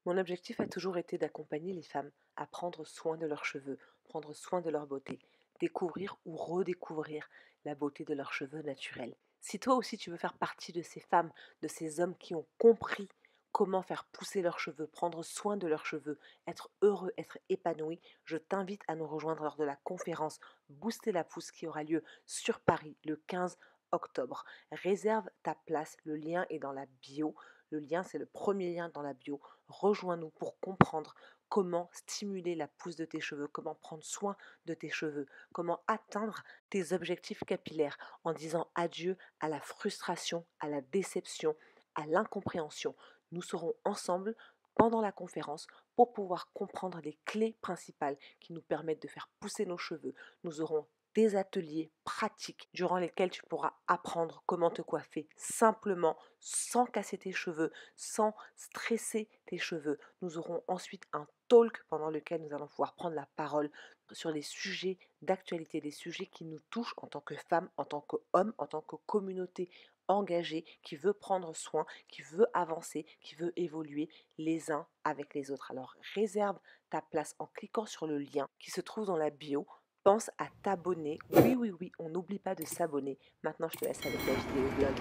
Mon objectif a toujours été d'accompagner les femmes à prendre soin de leurs cheveux, prendre soin de leur beauté, découvrir ou redécouvrir la beauté de leurs cheveux naturels. Si toi aussi tu veux faire partie de ces femmes, de ces hommes qui ont compris comment faire pousser leurs cheveux, prendre soin de leurs cheveux, être heureux, être épanoui, je t'invite à nous rejoindre lors de la conférence Booster la pousse qui aura lieu sur Paris le 15 octobre. Réserve ta place, le lien est dans la bio. Le lien, c'est le premier lien dans la bio. Rejoins-nous pour comprendre comment stimuler la pousse de tes cheveux, comment prendre soin de tes cheveux, comment atteindre tes objectifs capillaires en disant adieu à la frustration, à la déception, à l'incompréhension. Nous serons ensemble pendant la conférence pour pouvoir comprendre les clés principales qui nous permettent de faire pousser nos cheveux. Nous aurons des ateliers pratiques durant lesquels tu pourras apprendre comment te coiffer simplement, sans casser tes cheveux, sans stresser tes cheveux. Nous aurons ensuite un talk pendant lequel nous allons pouvoir prendre la parole sur les sujets d'actualité, des sujets qui nous touchent en tant que femmes, en tant qu'hommes, en tant que communauté engagée qui veut prendre soin, qui veut avancer, qui veut évoluer les uns avec les autres. Alors réserve ta place en cliquant sur le lien qui se trouve dans la bio. Pense à t'abonner. Oui, on n'oublie pas de s'abonner. Maintenant, je te laisse avec la vidéo blog.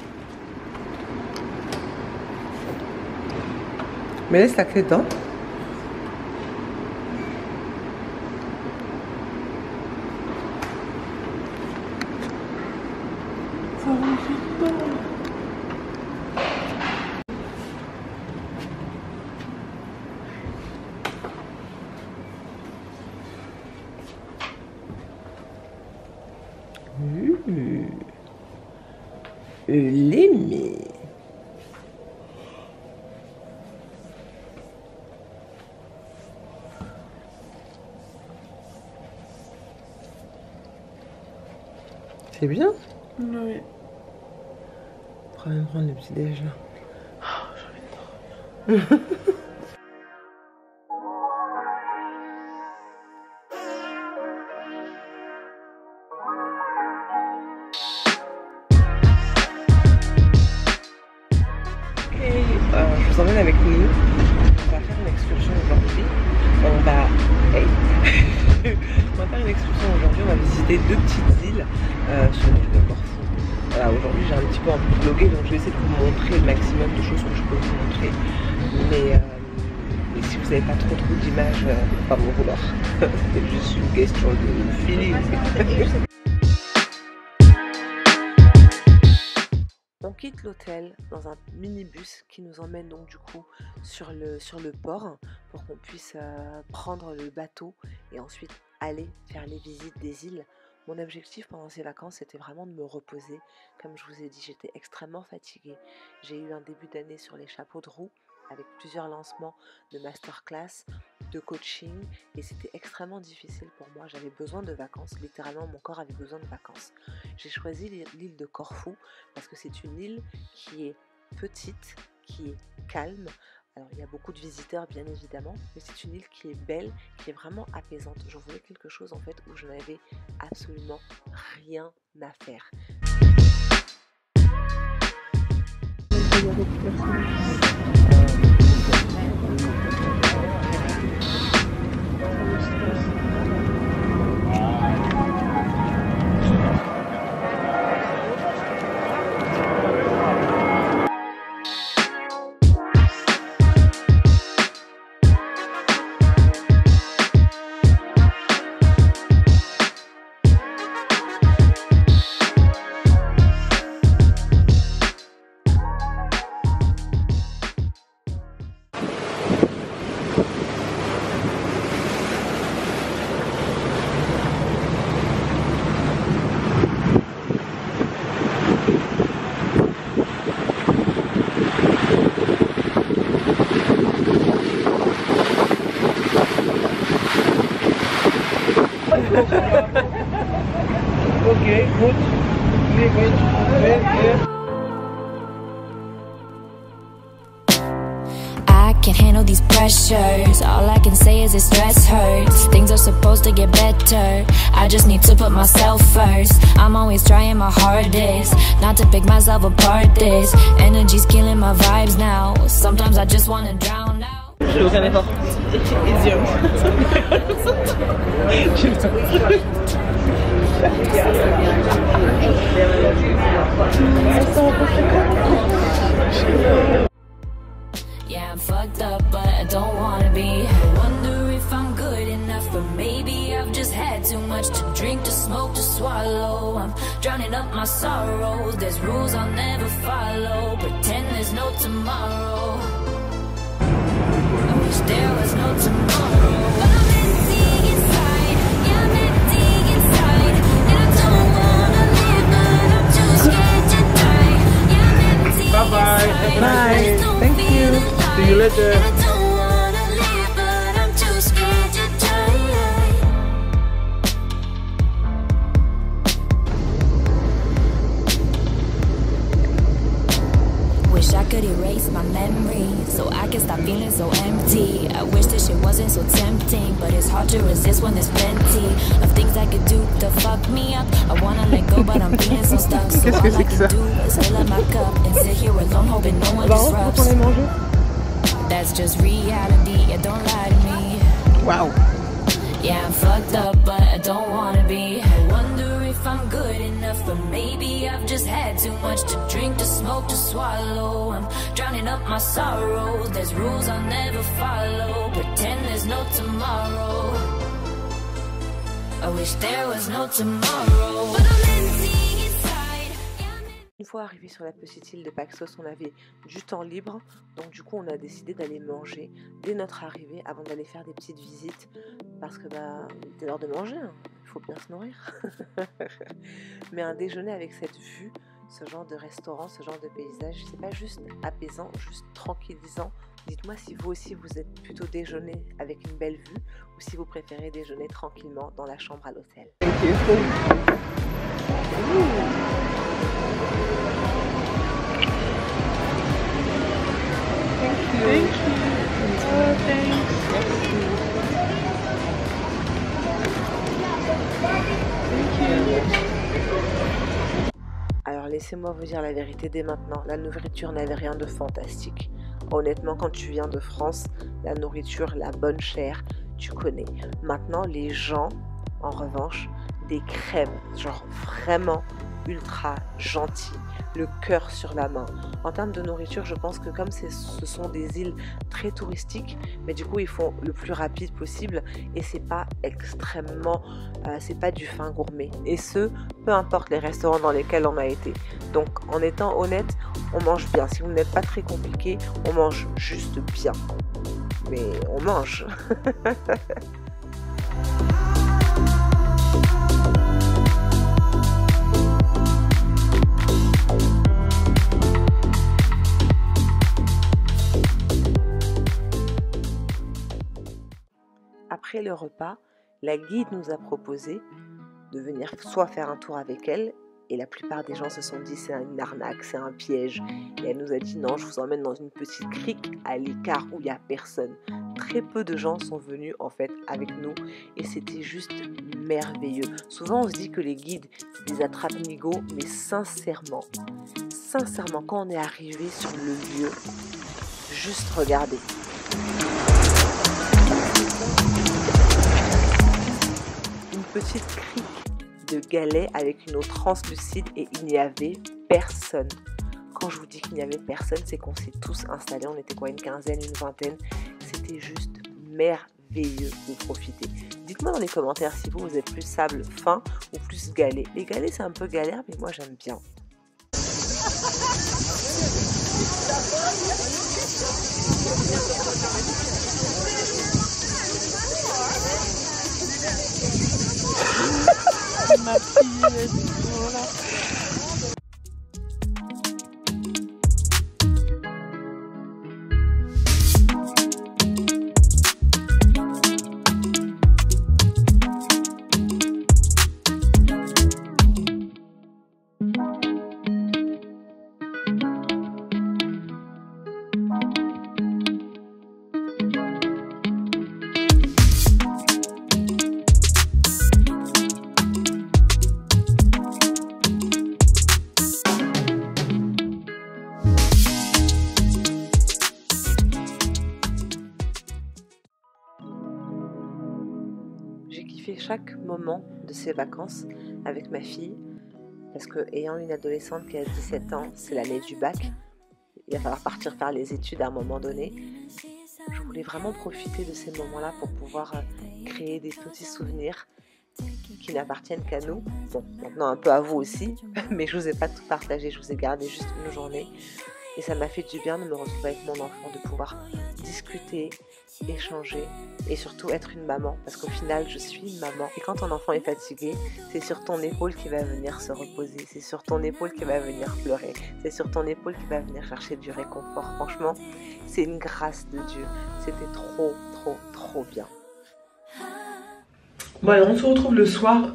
Mais laisse la clé dedans. Ça va vite pas. L'aimer. C'est bien? Oui. On va même prendre le petit déj là. Oh, j'ai envie de dormir. Je vous emmène avec nous. On va faire une excursion aujourd'hui. On va faire une excursion aujourd'hui. On va visiter deux petites îles sur l'île de Corfou. Voilà, aujourd'hui j'ai un petit peu envie de vlogger, donc je vais essayer de vous montrer le maximum de choses que je peux vous montrer. Mais si vous n'avez pas trop d'images, pas m'en vouloir. C'est juste une question de feeling. On quitte l'hôtel dans un minibus qui nous emmène donc du coup sur le port pour qu'on puisse prendre le bateau et ensuite aller faire les visites des îles. Mon objectif pendant ces vacances, c'était vraiment de me reposer. Comme je vous ai dit, j'étais extrêmement fatiguée. J'ai eu un début d'année sur les chapeaux de roue avec plusieurs lancements de masterclass, de coaching, et c'était extrêmement difficile pour moi. J'avais besoin de vacances, littéralement mon corps avait besoin de vacances. J'ai choisi l'île de Corfou parce que c'est une île qui est petite, qui est calme. Alors il y a beaucoup de visiteurs bien évidemment, mais c'est une île qui est belle, qui est vraiment apaisante. Je voulais quelque chose en fait où je n'avais absolument rien à faire. Okay, good. Really good. I can't handle these pressures. All I can say is this stress hurts. Things are supposed to get better. I just need to put myself first. I'm always trying my hardest not to pick myself apart. This energy's killing my vibes now. Sometimes I just wanna drown out. Je fais aucun effort. Idiom. Yeah, I'm fucked up, but I don't wanna be. I wonder if I'm good enough, but maybe I've just had too much to drink, to smoke, to swallow. I'm drowning up my sorrows. There's rules I'll never follow. Pretend there's no tomorrow. I wish there was no tomorrow. But I'm empty inside. Yeah, I'm empty inside. And I don't wanna live, but I'm too scared to die. Yeah, I'm empty inside. Bye. Thank you. See you later. I don't wanna live, but I'm too scared to die. Wish I could erase my memories so I can stop feeling so empty. I wish this shit wasn't so tempting, but it's hard to resist when there's plenty of things I could do to fuck me up. I wanna let go, but I'm feeling so stuck. So all I can do is fill up my cup and sit here alone, hoping no one disrupts. That's just reality, yeah, don't lie to me. Wow. Yeah, I'm fucked up, but I don't wanna be. I wonder if I'm good enough, but maybe I've just had too much to drink, to smoke, to swallow. I'm drowning up my sorrows. There's rules I'll never follow. Pretend there's no tomorrow. I wish there was no tomorrow. But I'm empty inside. Une fois arrivé sur la petite île de Paxos, on avait du temps libre, donc du coup on a décidé d'aller manger dès notre arrivée avant d'aller faire des petites visites, parce que c'est l'heure de manger, hein. Il faut bien se nourrir. Mais un déjeuner avec cette vue, ce genre de restaurant, ce genre de paysage, c'est pas juste apaisant, juste tranquillisant. Dites-moi si vous aussi vous êtes plutôt déjeuner avec une belle vue ou si vous préférez déjeuner tranquillement dans la chambre à l'hôtel. Alors laissez-moi vous dire la vérité dès maintenant, la nourriture n'avait rien de fantastique. Honnêtement, quand tu viens de France, la nourriture, la bonne chair, tu connais. Maintenant, les gens, en revanche, des crèmes, genre vraiment ultra gentils, le cœur sur la main. En termes de nourriture, je pense que comme ce sont des îles très touristiques, mais du coup ils font le plus rapide possible et c'est pas extrêmement, c'est pas du fin gourmet. Et ce, peu importe les restaurants dans lesquels on a été. Donc en étant honnête, on mange bien. Si vous n'êtes pas très compliqué, on mange juste bien. Mais on mange. Après le repas, la guide nous a proposé de venir soit faire un tour avec elle, et la plupart des gens se sont dit c'est une arnaque, c'est un piège. Et elle nous a dit non, je vous emmène dans une petite crique à l'écart où il n'y a personne. Très peu de gens sont venus en fait avec nous et c'était juste merveilleux. Souvent on se dit que les guides c'est des attrape-nigauds, mais sincèrement, quand on est arrivé sur le lieu, juste regardez. Une petite crique de galets avec une eau translucide et il n'y avait personne. Quand je vous dis qu'il n'y avait personne, c'est qu'on s'est tous installés. On était quoi, une quinzaine, une vingtaine. C'était juste merveilleux de profiter. Dites-moi dans les commentaires si vous êtes plus sable fin ou plus galets. Les galets c'est un peu galère, mais moi j'aime bien. Ma fille, voilà. planifier chaque moment de ces vacances avec ma fille, parce que ayant une adolescente qui a 17 ans, c'est l'année du bac, il va falloir partir faire les études à un moment donné. Je voulais vraiment profiter de ces moments-là pour pouvoir créer des petits souvenirs qui n'appartiennent qu'à nous. Bon, maintenant un peu à vous aussi, mais je vous ai pas tout partagé, je vous ai gardé juste une journée. Et ça m'a fait du bien de me retrouver avec mon enfant, de pouvoir discuter, échanger et surtout être une maman. Parce qu'au final, je suis une maman. Et quand ton enfant est fatigué, c'est sur ton épaule qu'il va venir se reposer. C'est sur ton épaule qu'il va venir pleurer. C'est sur ton épaule qu'il va venir chercher du réconfort. Franchement, c'est une grâce de Dieu. C'était trop, trop, trop bien. Bon, alors on se retrouve le soir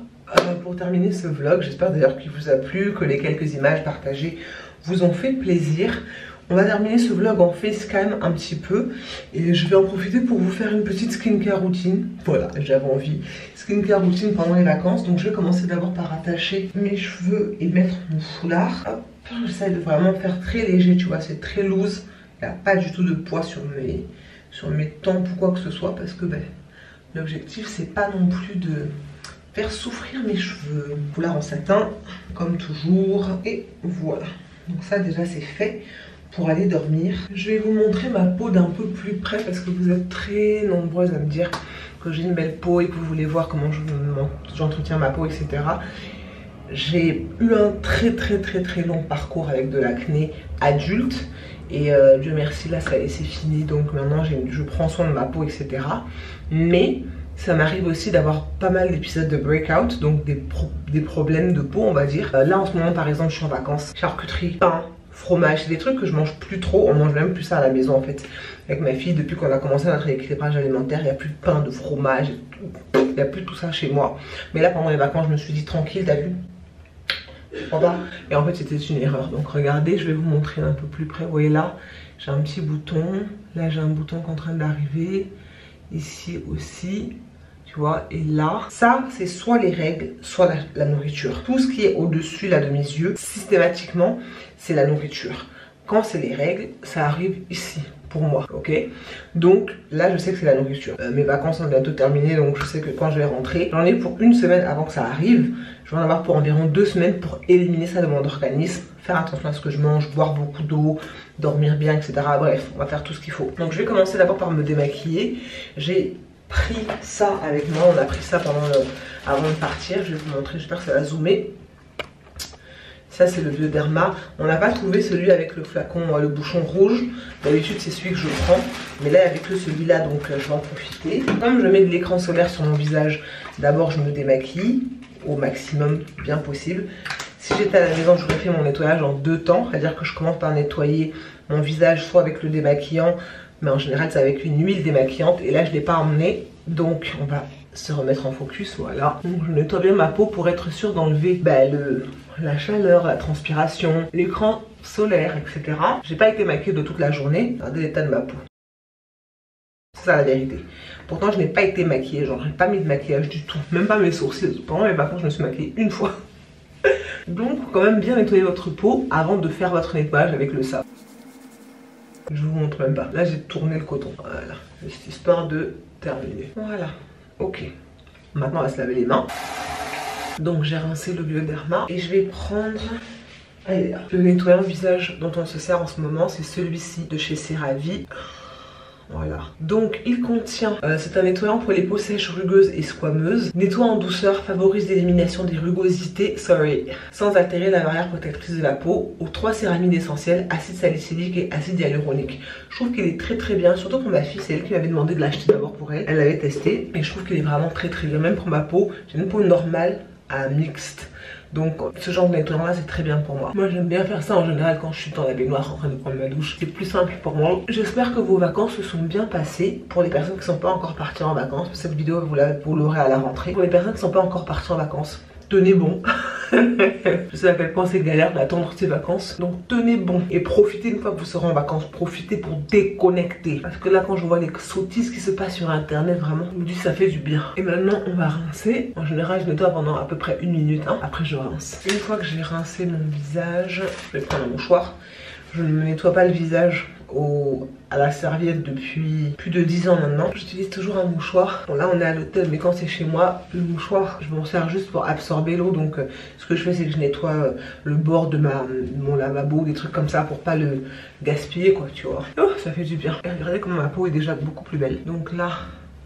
pour terminer ce vlog. J'espère d'ailleurs qu'il vous a plu, que les quelques images partagées vous ont fait plaisir. On va terminer ce vlog en facecam un petit peu et je vais en profiter pour vous faire une petite skincare routine. Voilà, j'avais envie. Skincare routine pendant les vacances. Donc je vais commencer d'abord par attacher mes cheveux et mettre mon foulard. Hop, j'essaie de vraiment faire très léger, tu vois, c'est très loose. Il n'y a pas du tout de poids sur mes tempes ou quoi que ce soit parce que l'objectif c'est pas non plus de faire souffrir mes cheveux. Foulard en satin comme toujours et voilà. Donc ça déjà c'est fait pour aller dormir. Je vais vous montrer ma peau d'un peu plus près parce que vous êtes très nombreuses à me dire que j'ai une belle peau et que vous voulez voir comment j'entretiens ma peau, etc. J'ai eu un très long parcours avec de l'acné adulte et Dieu merci là c'est fini, donc maintenant je prends soin de ma peau, etc. Mais ça m'arrive aussi d'avoir pas mal d'épisodes de breakout, donc des problèmes de peau on va dire. Là en ce moment par exemple je suis en vacances, charcuterie, pain, fromage, c'est des trucs que je mange plus trop, on mange même plus ça à la maison en fait. Avec ma fille, depuis qu'on a commencé notre équilibrage alimentaire, il n'y a plus de pain, de fromage, il n'y a plus tout ça chez moi. Mais là pendant les vacances je me suis dit tranquille, t'as vu, et en fait c'était une erreur. Donc regardez, je vais vous montrer un peu plus près. Vous voyez là, j'ai un petit bouton, là j'ai un bouton qui est en train d'arriver, ici aussi, tu vois, et là, ça c'est soit les règles, soit la nourriture. Tout ce qui est au-dessus là de mes yeux, systématiquement, c'est la nourriture. Quand c'est les règles, ça arrive ici, pour moi, ok? Donc là, je sais que c'est la nourriture. Mes vacances sont bientôt terminées, donc je sais que quand je vais rentrer, j'en ai pour une semaine avant que ça arrive. Je vais en avoir pour environ 2 semaines pour éliminer ça de mon organisme, faire attention à ce que je mange, boire beaucoup d'eau, dormir bien, etc. Bref, on va faire tout ce qu'il faut. Donc je vais commencer d'abord par me démaquiller. J'ai pris ça avec moi, on a pris ça avant de partir. Je vais vous montrer, j'espère que ça va zoomer. Ça c'est le Bioderma. On n'a pas trouvé celui avec le flacon, le bouchon rouge. D'habitude c'est celui que je prends. Mais là avec celui-là, donc je vais en profiter. Comme je mets de l'écran solaire sur mon visage, d'abord je me démaquille au maximum bien possible. Si j'étais à la maison, j'aurais fait mon nettoyage en 2 temps. C'est-à-dire que je commence par nettoyer mon visage soit avec le démaquillant, mais en général c'est avec une huile démaquillante. Et là je ne l'ai pas emmené, donc on va se remettre en focus, voilà. Donc je nettoie bien ma peau pour être sûre d'enlever la chaleur, la transpiration, l'écran solaire, etc. J'ai pas été maquillée de toute la journée. Regardez l'état de ma peau. C'est ça la vérité. Pourtant je n'ai pas été maquillée, genre j'ai pas mis de maquillage du tout, même pas mes sourcils. Pendant mes vacances je me suis maquillée une fois. Donc quand même bien nettoyer votre peau avant de faire votre nettoyage avec le savon. Je vous montre même pas. Là j'ai tourné le coton. Voilà. Juste histoire de terminer. Voilà. Ok. Maintenant on va se laver les mains. Donc j'ai rincé le Bioderma. Et je vais prendre le nettoyant visage dont on se sert en ce moment. C'est celui-ci de chez CeraVe. Voilà. Donc il contient, c'est un nettoyant pour les peaux sèches, rugueuses et squameuses. Nettoie en douceur, favorise l'élimination des rugosités, sans altérer la barrière protectrice de la peau, aux 3 céramides essentielles, acide salicylique et acide hyaluronique. Je trouve qu'il est très bien, surtout pour ma fille, c'est elle qui m'avait demandé de l'acheter d'abord pour elle. Elle l'avait testé et je trouve qu'il est vraiment très bien, même pour ma peau. J'ai une peau normale à mixte. Donc ce genre de nettoyant là c'est très bien pour moi. Moi j'aime bien faire ça en général quand je suis dans la baignoire en train de prendre ma douche. C'est plus simple pour moi. J'espère que vos vacances se sont bien passées. Pour les personnes qui ne sont pas encore parties en vacances, cette vidéo vous l'aurez à la rentrée. Pour les personnes qui ne sont pas encore parties en vacances, tenez bon. Je sais à quel point c'est galère d'attendre ces vacances. Donc tenez bon et profitez une fois que vous serez en vacances. Profitez pour déconnecter. Parce que là quand je vois les sottises qui se passent sur internet, vraiment je me dis ça fait du bien. Et maintenant on va rincer. En général je nettoie pendant à peu près 1 minute hein. Après je rince. Une fois que j'ai rincé mon visage, je vais prendre un mouchoir. Je ne me nettoie pas le visage à la serviette depuis plus de 10 ans maintenant. J'utilise toujours un mouchoir. Bon là on est à l'hôtel, mais quand c'est chez moi, le mouchoir je m'en sers juste pour absorber l'eau. Donc ce que je fais c'est que je nettoie le bord de mon lavabo, des trucs comme ça pour pas le gaspiller quoi, tu vois. Oh, ça fait du bien. Et regardez comment ma peau est déjà beaucoup plus belle. Donc là,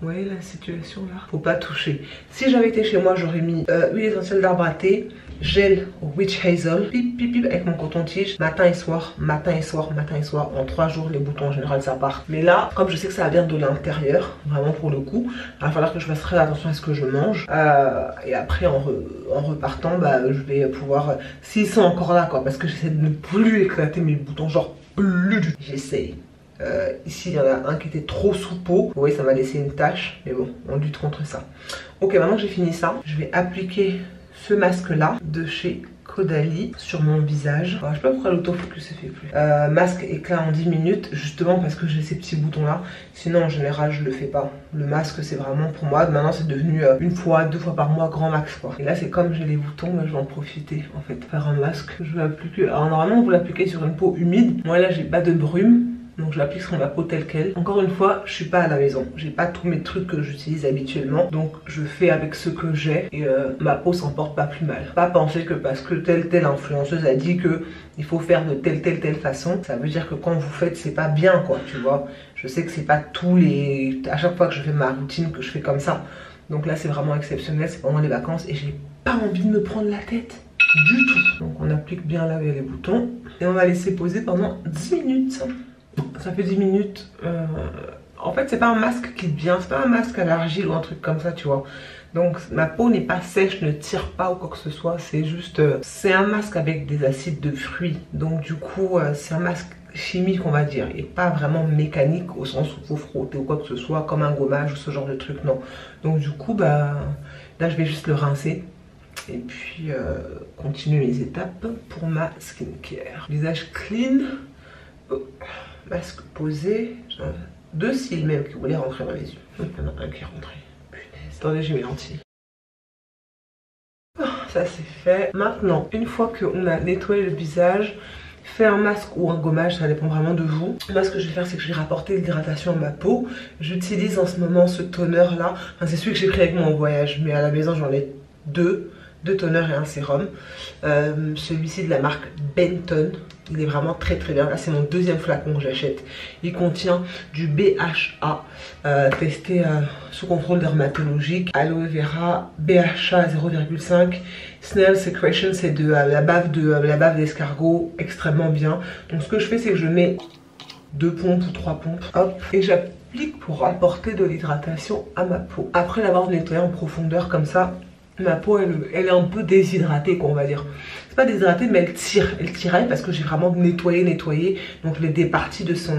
vous voyez la situation là, faut pas toucher. Si j'avais été chez moi, j'aurais mis huile essentielle d'arbre à thé, gel witch hazel, pip pip pip avec mon coton-tige, matin et soir, matin et soir, matin et soir. En 3 jours les boutons en général ça part. Mais là, comme je sais que ça vient de l'intérieur, vraiment pour le coup, il va falloir que je fasse très attention à ce que je mange. Et après en repartant, bah, je vais pouvoir, s'ils sont encore là quoi, parce que j'essaie de ne plus éclater mes boutons, genre plus du tout. J'essaye. Ici il y en a un qui était trop sous peau. Vous voyez ça m'a laissé une tache. Mais bon on lutte contre ça. Ok maintenant que j'ai fini ça, je vais appliquer ce masque là de chez Caudalie sur mon visage. Alors, je sais pas pourquoi l'autofocus se fait plus. Masque éclat en 10 minutes. Justement parce que j'ai ces petits boutons là. Sinon en général je le fais pas. Le masque c'est vraiment pour moi. Maintenant c'est devenu 1 fois, 2 fois par mois grand max quoi. Et là c'est comme j'ai les boutons, mais je vais en profiter en fait. Faire un masque. Je vais appliquer. Alors normalement vous l'appliquez sur une peau humide. Moi là j'ai pas de brume. Donc je l'applique sur ma peau telle quelle. Encore une fois, je suis pas à la maison. J'ai pas tous mes trucs que j'utilise habituellement. Donc je fais avec ce que j'ai. Et ma peau s'en porte pas plus mal. Pas penser que parce que telle influenceuse a dit que il faut faire de telle façon, ça veut dire que quand vous faites c'est pas bien quoi, tu vois. Je sais que c'est pas à chaque fois que je fais ma routine que je fais comme ça. Donc là c'est vraiment exceptionnel, c'est pendant les vacances et j'ai pas envie de me prendre la tête du tout. Donc on applique bien là avec les boutons. Et on va laisser poser pendant 10 minutes. Ça fait 10 minutes. En fait c'est pas un masque qui est bien, c'est pas un masque à l'argile ou un truc comme ça tu vois. Donc ma peau n'est pas sèche, ne tire pas ou quoi que ce soit. C'est juste, c'est un masque avec des acides de fruits. Donc du coup c'est un masque chimique on va dire. Et pas vraiment mécanique au sens où vous frottez ou quoi que ce soit comme un gommage ou ce genre de truc, non. Donc du coup bah là je vais juste le rincer. Et puis continuer mes étapes pour ma skincare. Visage clean. Oh. Masque posé, 2 cils même qui voulaient rentrer dans les yeux. Il y en a un qui est rentré. Punaise. Attendez, j'ai mes lentilles. Oh, ça c'est fait. Maintenant, une fois qu'on a nettoyé le visage, fait un masque ou un gommage, ça dépend vraiment de vous. Moi ce que je vais faire c'est que je vais rapporter l'hydratation à ma peau. J'utilise en ce moment ce toner là. Enfin, c'est celui que j'ai pris avec moi en voyage, mais à la maison j'en ai 2 toners et un sérum. Celui-ci de la marque Benton. Il est vraiment très bien. Là c'est mon 2e flacon que j'achète. Il contient du BHA testé sous contrôle dermatologique. Aloe vera, BHA 0,5. Snail Secretion, c'est de la bave d'escargot, extrêmement bien. Donc ce que je fais c'est que je mets 2 pompes ou 3 pompes. Hop. Et j'applique pour apporter de l'hydratation à ma peau. Après l'avoir nettoyé en profondeur comme ça, ma peau elle est un peu déshydratée quoi on va dire. C'est pas déshydratée mais elle tiraille parce que j'ai vraiment nettoyé. Donc je l'ai départie de son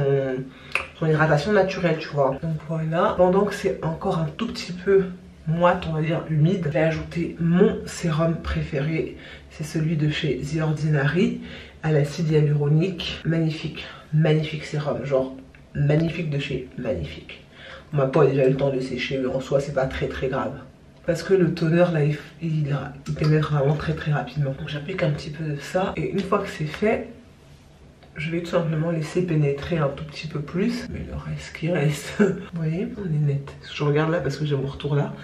hydratation naturelle tu vois. Donc voilà. Pendant que c'est encore un tout petit peu moite on va dire humide, je vais ajouter mon sérum préféré. C'est celui de chez The Ordinary à l'acide hyaluronique. Magnifique sérum. Genre magnifique de chez magnifique. Ma peau a déjà eu le temps de sécher mais en soi c'est pas très grave. Parce que le toner là il pénètre vraiment très rapidement. Donc j'applique un petit peu de ça. Et une fois que c'est fait, je vais tout simplement laisser pénétrer un tout petit peu plus. Mais le reste qui reste, vous voyez, on est net. Je regarde là parce que j'ai mon retour là.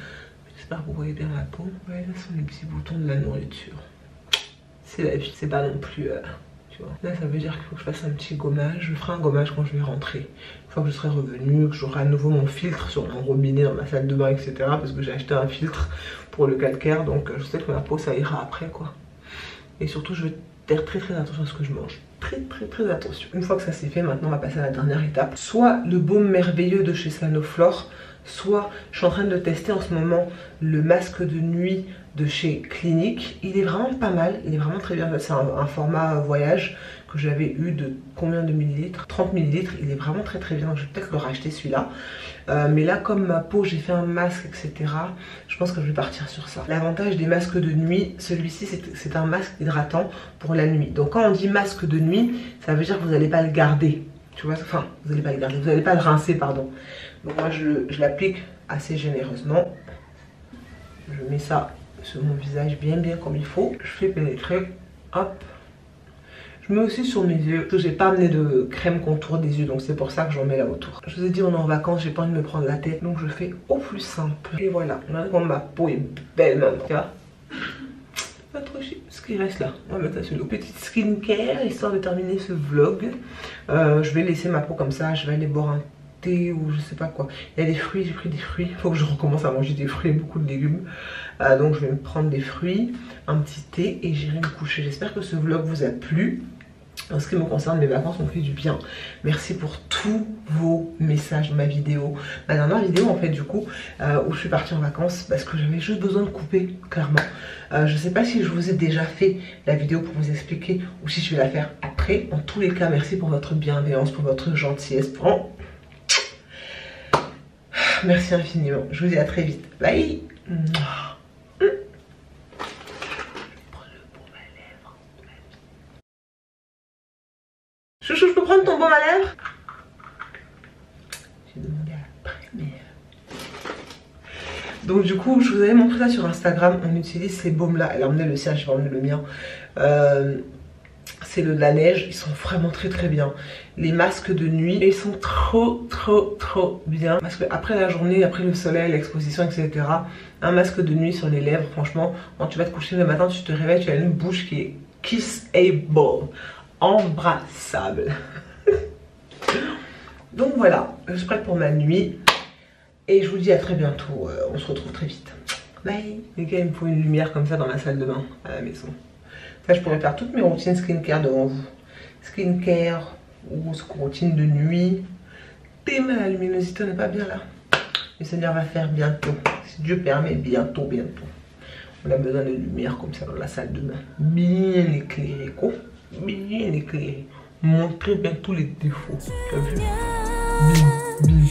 J'espère que vous voyez bien la peau. Vous voyez là sont les petits boutons de la nourriture. C'est la vie, c'est pas non plus... tu vois. Là ça veut dire qu'il faut que je fasse un petit gommage. Je ferai un gommage quand je vais rentrer. Une fois que je serai revenue, que j'aurai à nouveau mon filtre sur mon robinet dans ma salle de bain, etc. Parce que j'ai acheté un filtre pour le calcaire. Donc je sais que ma peau ça ira après quoi. Et surtout je vais faire très attention à ce que je mange. Très attention. Une fois que ça c'est fait, maintenant on va passer à la dernière étape. Soit le baume merveilleux de chez Sanoflore, soit je suis en train de tester en ce moment le masque de nuit de chez Clinique. Il est vraiment pas mal, il est vraiment très bien. C'est un format voyage que j'avais eu de combien de millilitres, 30 millilitres. Il est vraiment très bien, je vais peut-être le racheter celui-là. Mais là comme ma peau, j'ai fait un masque etc, je pense que je vais partir sur ça. L'avantage des masques de nuit, celui-ci c'est un masque hydratant pour la nuit. Donc quand on dit masque de nuit, ça veut dire que vous n'allez pas le garder, tu vois, enfin vous n'allez pas le garder, vous n'allez pas le rincer pardon. Donc moi je l'applique assez généreusement. Je mets ça sur mon visage bien comme il faut. Je fais pénétrer, hop. Je mets aussi sur mes yeux. J'ai pas amené de crème contour des yeux, donc c'est pour ça que j'en mets là autour. Je vous ai dit on est en vacances, j'ai pas envie de me prendre la tête, donc je fais au plus simple. Et voilà, maintenant ma peau est belle maintenant, tu vois. Pas trop chier. Ce qui reste là, on va mettre ça sur l'eau. Petite skincare, histoire de terminer ce vlog. Je vais laisser ma peau comme ça, je vais aller boire un thé ou je sais pas quoi. Il y a des fruits, j'ai pris des fruits. Il faut que je recommence à manger des fruits et beaucoup de légumes. Donc je vais me prendre des fruits, un petit thé et j'irai me coucher. J'espère que ce vlog vous a plu. En ce qui me concerne, mes vacances m'ont fait du bien. Merci pour tous vos messages, ma vidéo. Ma dernière vidéo en fait du coup, où je suis partie en vacances parce que j'avais juste besoin de couper, clairement. Je sais pas si je vous ai déjà fait la vidéo pour vous expliquer ou si je vais la faire après. En tous les cas, merci pour votre bienveillance, pour votre gentillesse. Merci infiniment. Je vous dis à très vite. Bye. Chouchou, je peux prendre ton baume à lèvres? J'ai demandé après, mais... Donc du coup, je vous avais montré ça sur Instagram. On utilise ces baumes-là. Elle a emmené le sien, je vais emmener le mien. C'est le de la neige. Ils sont vraiment très très bien. Les masques de nuit, ils sont trop bien. Parce que après la journée, après le soleil, l'exposition, etc. Un masque de nuit sur les lèvres, franchement, quand tu vas te coucher le matin, tu te réveilles, tu as une bouche qui est kissable. Embrassable. Donc voilà, je suis prête pour ma nuit. Et je vous dis à très bientôt. On se retrouve très vite. Bye. Les gars, il me faut une lumière comme ça dans ma salle de bain à la maison. Ça, je pourrais faire toutes mes routines skincare devant vous. Skincare ou routine de nuit. Mais la luminosité n'est pas bien là. Le Seigneur va faire bientôt. Si Dieu permet, bientôt. On a besoin de lumière comme ça dans la salle de bain. Bien éclairée, quoi. Bien éclairé. Montrez bien tous les défauts. Tu as vu? Bien.